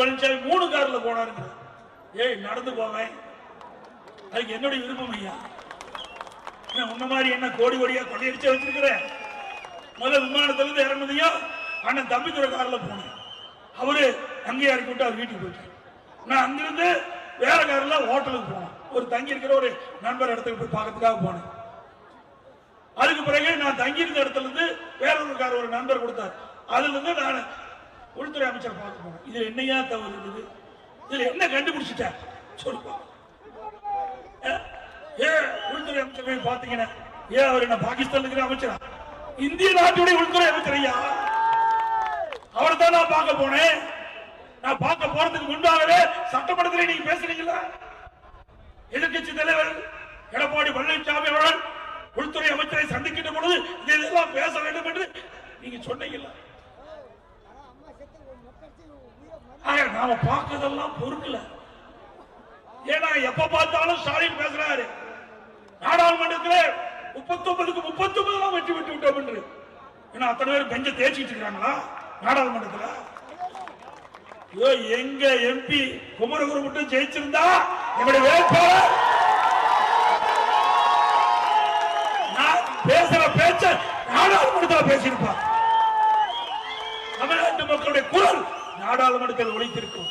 பழனிசாமி 3 கார்ல போனாருங்க. ஏய் நடந்து போவேன், அதுக்கு என்னுடைய விருப்பம் ஐயா. உன்ன மாதிரி என்ன கோடி கோடியா கொள்ளையடிச்சு வச்சிருக்கிறேன். முதல்ல விமானத்துல இருந்து இறங்குனதையும் அண்ணன் தம்பித்துறை கார்ல போனேன். அவரு அங்கேயே இறக்கி விட்டு அவர் வீட்டுக்கு போயிட்டார். நான் அங்கிருந்து வேற கார்ல ஹோட்டலுக்கு போனேன். ஒரு தங்கி இருக்கிற ஒரு நண்பர் இடத்துக்கு போய் பார்க்கறதுக்காக போனேன். அதுக்கு பிறகு நான் தங்கி இருந்த இடத்துல இருந்து வேற ஒரு கார் ஒரு நண்பர் கொடுத்தார். அதுல இருந்து நான் உள்துறை அமைச்சர் பார்க்க போனேன். இதுல என்னையா தவறு இருக்குது? இதுல என்ன கண்டுபிடிச்சிட்டேன் சொல்லுப்பா. உள்துறை அமைச்சர் பாத்தீங்கன்னா ஏன் அவர் என்ன பாகிஸ்தான் இருக்கிற அமைச்சரா? இந்திய நாட்டுடைய உள்துறை அமைச்சர் ஐயா. அவரை தான் நான் பார்க்க போனேன். நான் பார்க்க போறதுக்கு முன்பாகவே சட்டமன்றத்தில் நீங்க பேசுறீங்களா? எதிர்கட்சி தலைவர் எடப்பாடி பழனிசாமி அவர்கள் உள்துறை அமைச்சரை சந்திக்கின்ற பொழுது இதெல்லாம் பேச வேண்டும் என்று நீங்க சொன்னீங்களா? நாம பார்க்கறதெல்லாம் பொறுக்கல. ஏன்னா எப்ப பார்த்தாலும் ஸ்டாலின் பேசுறாரு நாடாளுமன்றத்தில் 39க்கு 39 வெற்றி பெற்று விட்டோம் என்று. ஏன்னா அத்தனை பேர் பெஞ்ச தேய்ச்சிட்டு இருக்காங்களா நாடாளுமன்றத்தில்? எங்க எம்பி குமரகுரு மட்டும் ஜெயிச்சிருந்தா என்னுடைய வேட்பாளர் நான் பேசுற பேச்ச நாடாளுமன்றத்தில் பேசியிருப்பார். தமிழ்நாட்டு மக்களுடைய குரல் நாடாளுமன்றத்தில் ஒலித்திருக்கும்.